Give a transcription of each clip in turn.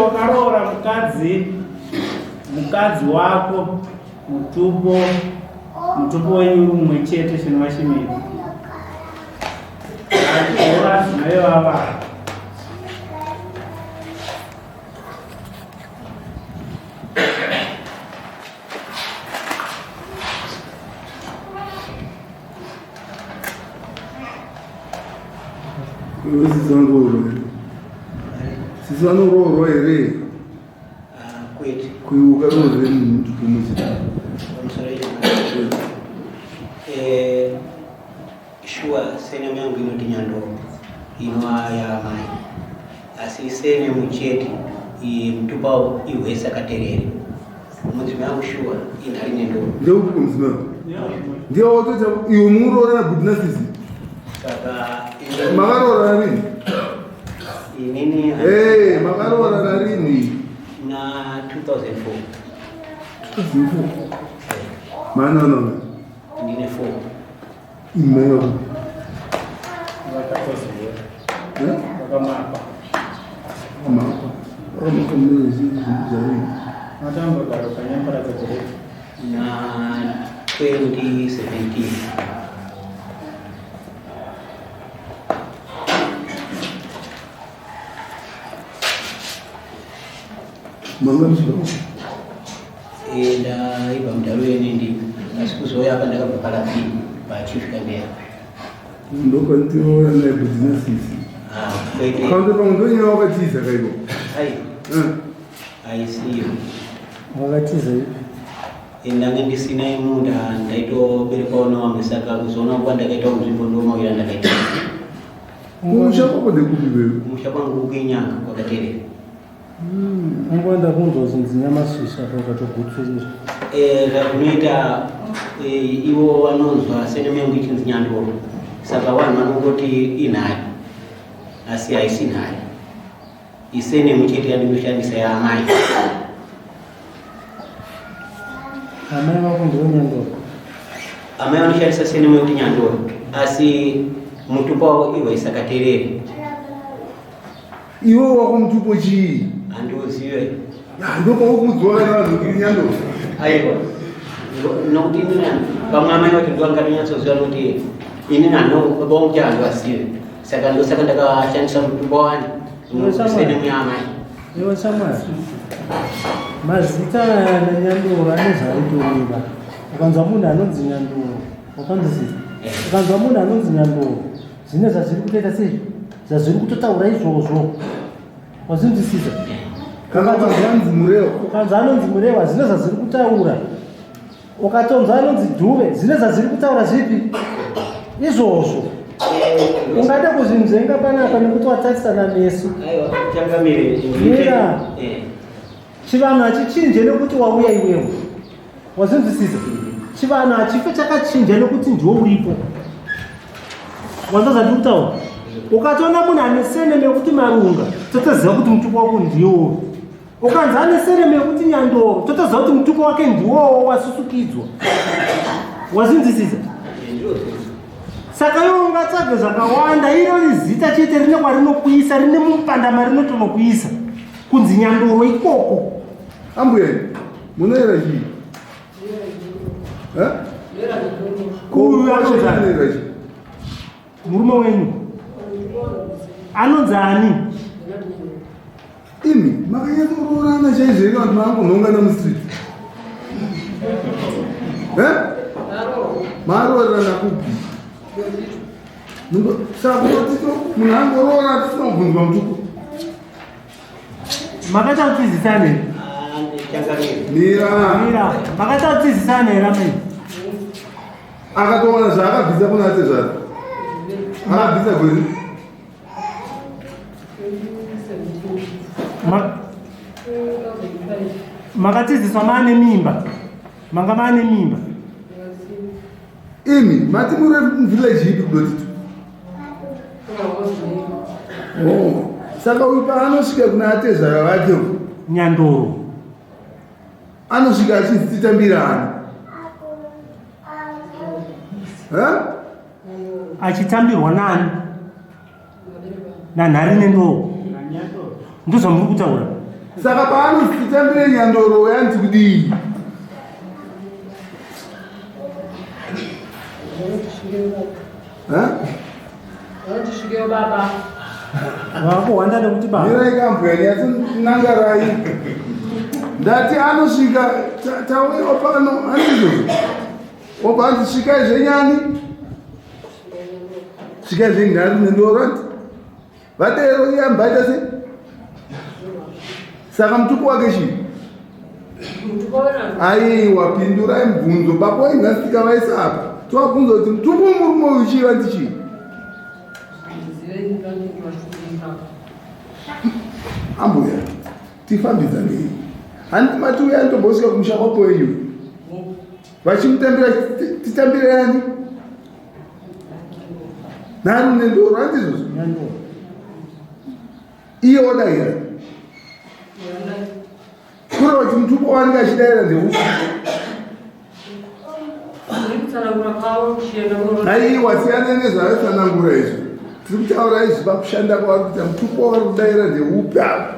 Vakaroora mukadzi wako mutupo wenyu Mumwe Chete chinova chimiri AChihoro zvinoyevava Sisanoroorwa here kuiuka roorwe muntu kumuchita shuwa sene yangu inoti Nyandoro inwaya mai asi sene Muchete mtupa iwesa katerere mudzimu yangu shuwa inali Nyandoro ndio uko mzima ndio watoto iwe muroora na goodness saka magaroora nini inini magaroora na nini na 2004 maana no ndine 4 imeyo vakamapa matambogaro kanyambara dzakereke na 2017 iba mdalo yenendi asikuzoya apa ndakabva parapini pachifika mberi ndokwandinoona business isi kwanza pamudonye wakatiza kaibo aisiyo wakatiza ndange ndisina munda ndaitoberekawo nawamwe saka kuzoona kuva ndakaita kunzvimbo ndomawira ndakaita kumusha kwako ndekupi wewe kumusha kwangu kwenyanga kwakaterera ungoenda kunzvozvi nzinyamasvisha pakatogutsurira zvakunoita ivo vanonzwa sene mengu ichinzi Nyandoro saka vanhu vanongoti inhari asi haisi nhari isene Muchete yandinoshandisa yaamai amai vako ndivo Nyandoro amai vanoshandisa sene mengu Nyandoro asi mutupa wavo ivo isakaterere iwo wako mutupo chii handiuzive ndopaukudzwa navanhu Nyandoro aiwa nokuti inini pamwe amai vacho ndivangandonyatsoziva nokuti inini vanonguti handivasive saka ndakashandisa mutupa wani sene muyaamai iwe samwari mazita naNyandoro anezvaaitoreva ukanzwa munhu anonzi Nyandoro wakandizita ukanzwa munhu anonzi Nyandoro zvine zvazviri kutoita sei zvazviri kutotaura izvozvo wazvinzwisisa ukanzwa anonzi Murehwa zvine zvazviri kutaura ukatonzwa anonzi Dhuve zvine zvazviri kutaura zvipi izvozvo ungade kuzvimzenga panapa nekuti watarisana meso ira chivanhu hachichinje nekuti wauya iwewo wazvinzwisisa chivanhu hachife chakachinja nekuti ndiwo uripo wanzwa zvandiri kutaura ukatoona munhu ane sene mekuti Marunga totoziva kuti mutupo wako ndiwo ukanzi ane sene mekuti Nyandoro totoziva kuti mutupo wake ndiwowo wasusukidzwa wazvinzwisisa saka iwo ungatsvage zvakawanda irori zita chete rine kwarinokuisa rine mupanda marinotonokuisa kunzi Nyandoro ikoko ambuye Munoera chii? Uyu anonzi murume wenyu anonzi ani? Imi makanyatsororana chaizvo ino vantu makunhongana mustreet. Marorana kupi? Saka kutito munhu angorora tisina kubvunzwa mutuku. Makaita kutizisane? Mira. Makaita kutizisane here amai? Akatoona zvaakabvisa kuna ate zvaro. Akabvisa gweri. Makatiziswa maane mimba. Manga maane mimba. Imi mati muri village ipi kudotito? Saka uyu paanosvika kuna ate zvaro vake Nyandoro anosvika achitambirana. achitambirwa nani? Nanhari nendoro ndizvo muri kutaura. Saka paanozitambire Nyandoro weanti kudii? Wakuhwanda nekuti baba mirai kambweni yati nangarai ndati anosvika tawewa pano anizvo obhanzi svikai zvenyani svikai zvenhari nendorati vadero iye ambaita sei. Saka mutupo wake chii? Aiwa pindurai mubvunzo baba waingasika vaisa apa tovabvunza kuti mutupo murume uyu chii vanti chii? Ambuya tifambidzanei handiti mati uya anitombosvika kumusha kwapo wenyu vachimutambira titambire yani nhari nendoro handizvozvo iye wadahira kureva kuti mutupo wanenge achidahira ndeupi? Aiwa siyana nezvaatsanangura izvo tiri kutaura izvi pakushanda kwavari kuita mutupo wavari kudahira ndeupi apa?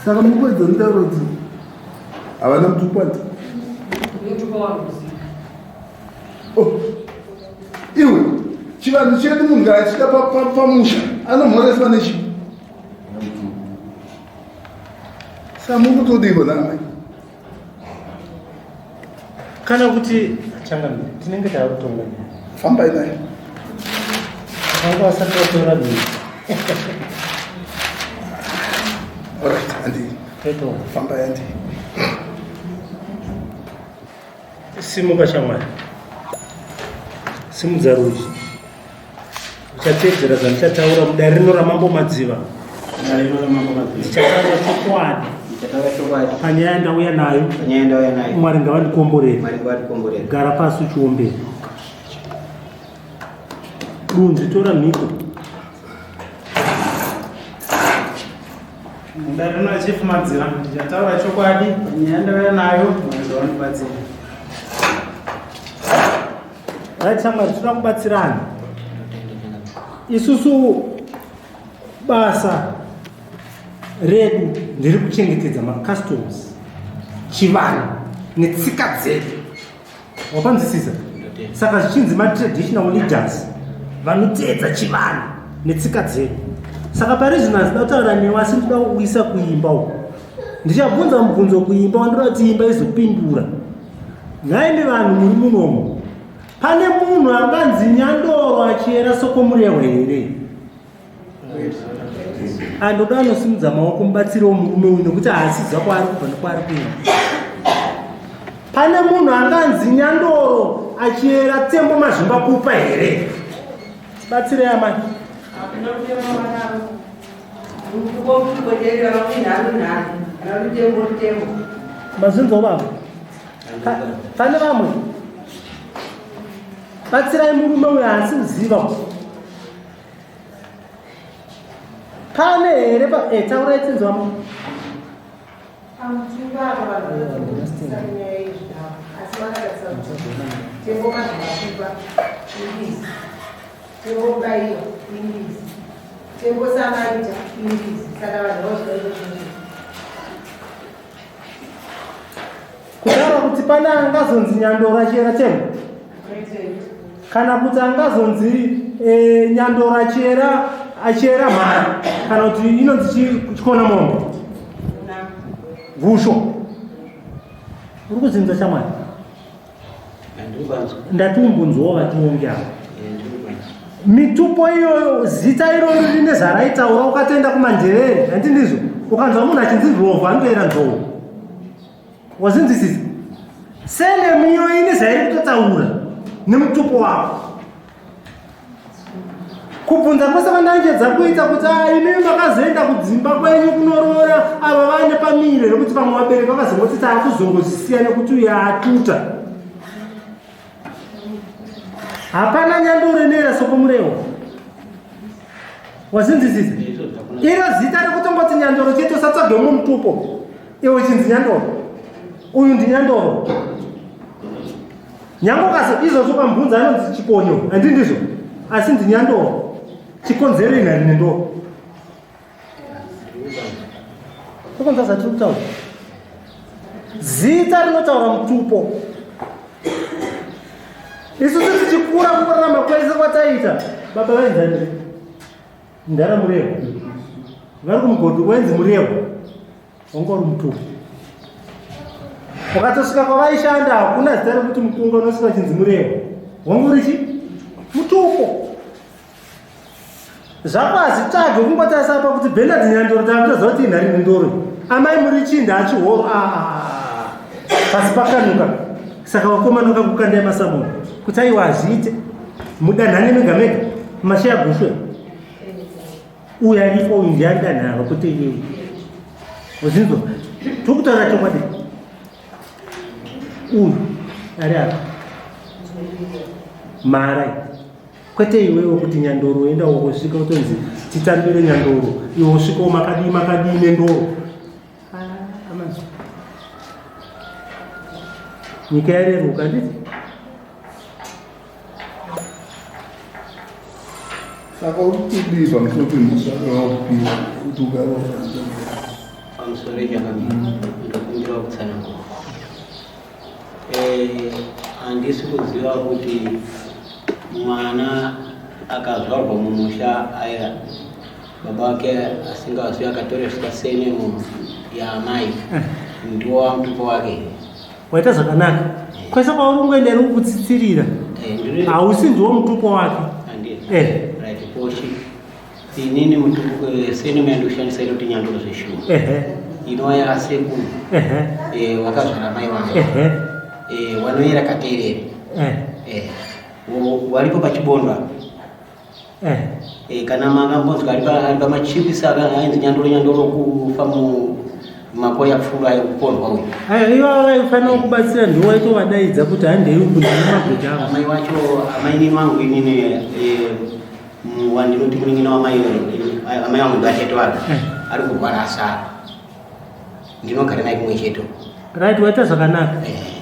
Saka mukwedza mutauro kuti havana mutupo ati iwe chivanhu chedu munhu ngaachida pamusha anomhoreswa nechipi? Saka muri kutodiwa namai kana kuti changamire tinenge takutonga fambai naye anga asatotora miri alright andi fambai andi simuka shamwari simudza rudyi uchatedzera zvandichataura mudare rino ramambo madziva ndichataura chokwadi panyaya ndauya nayo mwari ngavandikomborere gara pasi uchiombera dunzi tora mhiko mudare rino achifu madziva ndichataura chokwadi panyaya ndauya nayo mwari ngavandibatsira. Shamwari toda kubatsirana isusu basa redu ndiri kuchengetedza macustoms chivanhu netsika dzedu wapanzwisisa. Saka zvichinzi matraditional leaders vanoteedza chivanhu netsika dzedu. Saka pari zvino hazida kutaura newe asi ndoda kuuyisa kuimba uku. Ndichabvunza mubvunzo kuimba wandoda kuti imba izopindura. Ngaime vanhu muri munomo pane munhu anganzi Nyandoro achiyera sokomurehwa here? Andoda anosimudza maoko mubatsirewo murume uyu nekuti haasiza kwaari kubva nekwaari kuenda. Pane munhu anganzi Nyandoro achiyera tembo mazvimba kupa here? Batsirei amai. Mazvinzwa baba? Pane vamwe? Batsirai murume uyu haasi kuziva. Pane here taurai tinzwamo. kutaura kuti pana angazonzi Nyandoro achera tembo kana kuti angazonzi Nyandoro achera mhara kana kuti inonzi chikona mombe vusho uri kuzinza chamwari ndatiumbunzwawo vationgea mitupo iyoyo zita iroro rine zaraitaura ukatenda kumanjerere handi ndizvo ukanzwa munhu achinzi rovha anotoera Nzou wazinzisisa senemu iyo ine zvairi kutotaura nemutupo wako kubvunza kwese vandanjedza kuita kuti imi makazoenda kudzimba kwenyu kunorora ava vane pamire rekuti pamwe vabereki vakazongoti taakuzongozisiya nekuti uyo atuta hapana Nyandoro inoera sokomurewa wazinzisisa iro zita rekutongoti Nyandoro chete usatsvage umwe mutupo iwe chinzi Nyandoro uyu ndi Nyandoro nyange kaso izvozvo pambunza anonzi chikonyo handi ndizvo asi ndi Nyandoro chikonzero ina rine ndo tokonza zvatiri kutaura zita rinotaura mutupo isusu tichikura mukurarama kwese kwataita baba vaenzanire ndara murevo vari kumugodhi wenzi murevo wanga uri mutupo wakatosvika kwavaishanda hakuna zita rekuti mukunga unosvika chinzi murevo wanga uri chi mutupo zvakazvitsvage kungotarisa pa kuti Bernard Nyandoro takutoziva kuti inhari ndindoro amai muri chinda AChihoro pasi pakanuka saka vakomana vakakukandai masamuno kuti aiwa hazviite mudanhane mega mega masheya gushwe uyu aripo uyu ndiani danhava kuti iye uzinzwa tiri kutaura chokwadi uyu ari apa marai kwete iwewo kuti Nyandoro enda wosvika utonzi titambire Nyandoro iwe usvikawo makadii nendoro amazvo nyika yareruka nditi saka uri kudii pamusoro pemusakawakupiwa kuti ugaroa pamusoro ndokumbira kutsanangura handisi kuziva kuti mwana akazvarwa mumusha aya baba wake asingazivi akatoreswa senemu yaamai ndiwo wamutupo wake waita zvakanaka kwese kwauri kungoenda ri kutsitsirira hausi ndiwo mutupo wake right poshi inini mutupo senemu yandikushandisa iri kuti Nyandoro zveshuwa inova yasekuru wakazvara mai vangu wanoera katerere walipo pachibondwa kana makambonzwa ari pamachipisa ainzi Nyandoro kufa mumakoya pfuura ekupondwa uyu ivo vaifanira kubatsira ndiwo waitovadaidza kuti handei kunamabheta avo amai wacho amaini mangu inini wandinoti munin'ina wamai vangu ndoachete vake ari kurwara asara ndinogara naye kumwe cheto right waita zvakanaka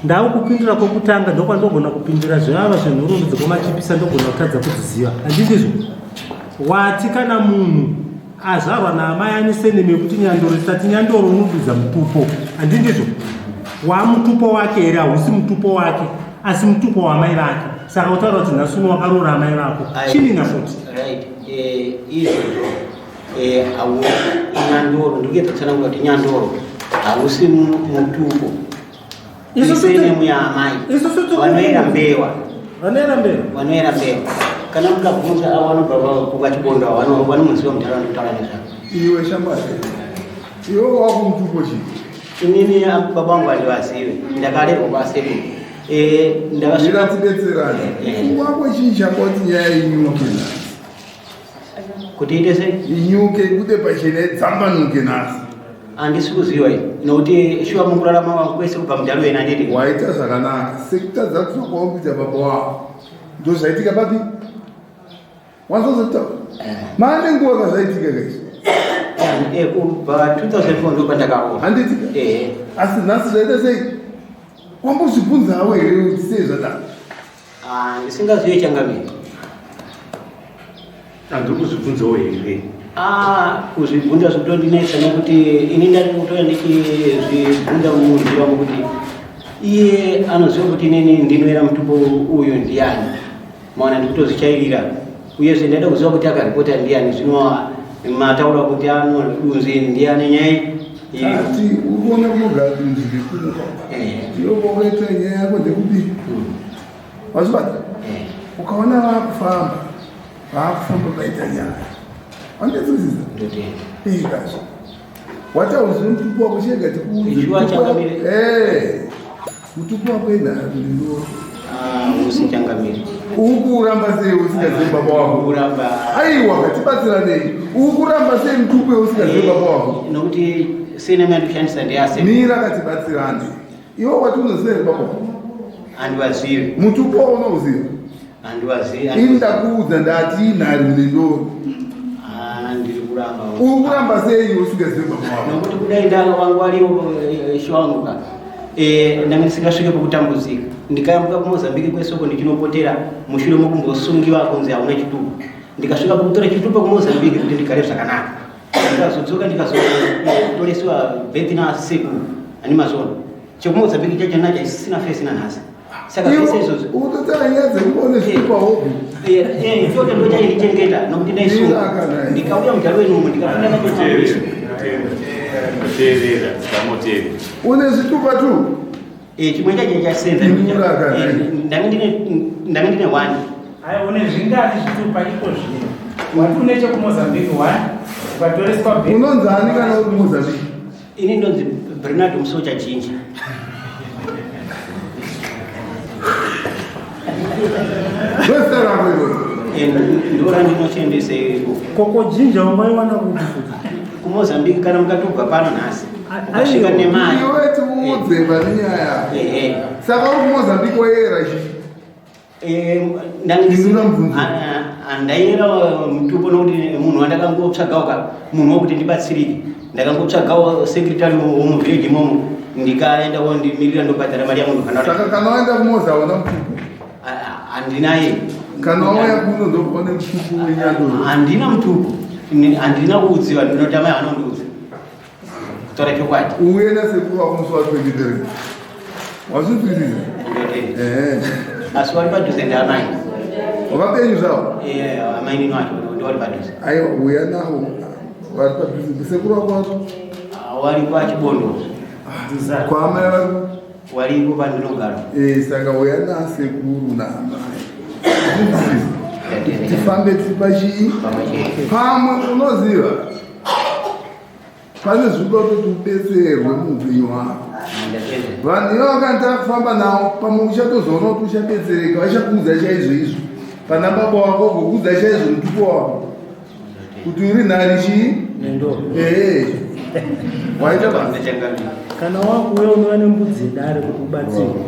ndau kupindura kwokutanga ndokwandogona kupindura zvevava zvenhurumbu dzekomachipisa ndogona kutadza kudziziva handindizvo wati kana munhu azvarwa naamai ane senemu yekuti Nyandoro tisati Nyandoro unodudza mutupo handindizvo wamutupo wake here hausi mutupo wake asi mutupo wamai vake saka utaura kuti nhasuno wakaroora amai vako chini nafuti izvozvo Nyandoro ndikuedza kutsanangura kuti Nyandoro hausi mutupo isenemu yaamai vanoera mbewa kana mukabvunza avo vanobva kukachibondwa vanomuziva muntaraunda kutaura nezvavo iwe shambase iwe wakumutupo chii inini baba vangu vandivazive ndakarerwa kwasekuru ndiratidetserana wako chii chakoti nyaya inyuke nhasi kuti ite sei inyuke kude pachene dzambanuke nhasi handisi kuziva nokuti shuwa mukurarama wangu kwese kubva mudalo wena nditi waita zvakanaka sekutadza kutsvakawo kuita baba wako ndozvaitika papi wanzozota mane nguva kazvaitika kaizvo kubva 2004 ndopandakaona handitika asi nhasi zvaita sei wambozvibvunzawo here kuti sei zvadaro ndisingazive changamiri andiri kuzvibvunzawo here kuzvibvunza zvotondinetsa nokuti ini ndari kutora ndichizvibvunza muziva kuti iye anoziva kuti inini ndinoera mutupo uyu ndiani maona ndikutozvichairira uyezve ndaida kuziva kuti akaripota ndiani zvino mataura kuti anodunzi ndiani nyaya ati ukuona kunogara dunzi rikuru iyovoita nyaya yako ndekuti wazvibata ukaona vakufamba vaita nyaya andezvizisa ikazvo watauzive mutupo wako chega tikuudze mutupo wako enharaundindoro usichangamiri ukuramba sei usingazivi baba wako aiwa katibatsiranei ukuramba sei mutupo weusingazivi baba wako nokuti sina mandikushandisa ndiase mira katibatsirane iwe wati unoziva baba wako handiwazivi mutupo wako unouziva handiwazivi indakuudza ndati inharaundindoro ndiri kuramba ukuramba sei usingazivi baba wako nokuti kudai ndanga wangu waliwo shwanguka ndanga ndisingasvike pokutambudzika ndikayambuka kumozambiki kwesoko ndichinopotera mushure mokumbosungiwa kunzi hauna chitupa ndikasvika kutora chitupa kumozambiki kuti ndigare zvakanaka ndikazodzoka ndikazotolesiwa bhethi nasekuru ani mazona chekumozambiki chacho nacho isisina fesina nhasi saka vese izvozvo utotanyadze kuone zvitupa hobi choto ndochaidichengeta nokuti ndaisunga ndikauya mugaro wenumu ndikafunda nacho kuteerera dzikamoteerera une zvitupa tu chimwe chacho chasenza ndanga ndine 1 une zvingani zvitupa iko zvino wati une chekumozambiki 1 ukatoreswa unonzani kana uri mozambiki ini ndonzi Bernard Musocha Chinji ndora ndinochendese koko jinja umaiwana kuti futi kumozambiki kana mukatobva pano nhasi ukasvika nemari iweti uudze panenyaya saka uri kumozambiki waera ndaiera mutupo nokuti munhu wandakangotsvagawo munhu wokuti ndibatsirike ndakangotsvagawo sekretary womuvhiriji momo ndikaendawo ndimirira ndobhadhara mari yamunhu saka kana waenda kumoza hauna mutupo handinaye kana wauya kuno ndokone mutupo wenyandoro handina mutupo handina kuudziwa ndinotama anondiudza kutora chokwadi uye nasekuru wako musi wa23 wazvibviriza asi wari padhuze ndaamai wakapenyu zvavo amainino acho ndiwari padhuze aiwa uya nawo vari padhuze sekuru wako wacho wari pachibondo kwaamai vari waripo pandinogara saka uya nasekuru naamai tifambe tipachii pamwe unoziva pane zvikuda kuti ubetserwe muupenyu hwako vanhu ivo vakantaa kufamba navo pamwe uchatozoona kuti uchabetsereka vachakuudza chaizvo izvo pana baba wako gokuudza chaizvo mutupo wako kuti uri nhari chii waita basa kana wakuuya unova nembudzi dare kuti ubatsirwe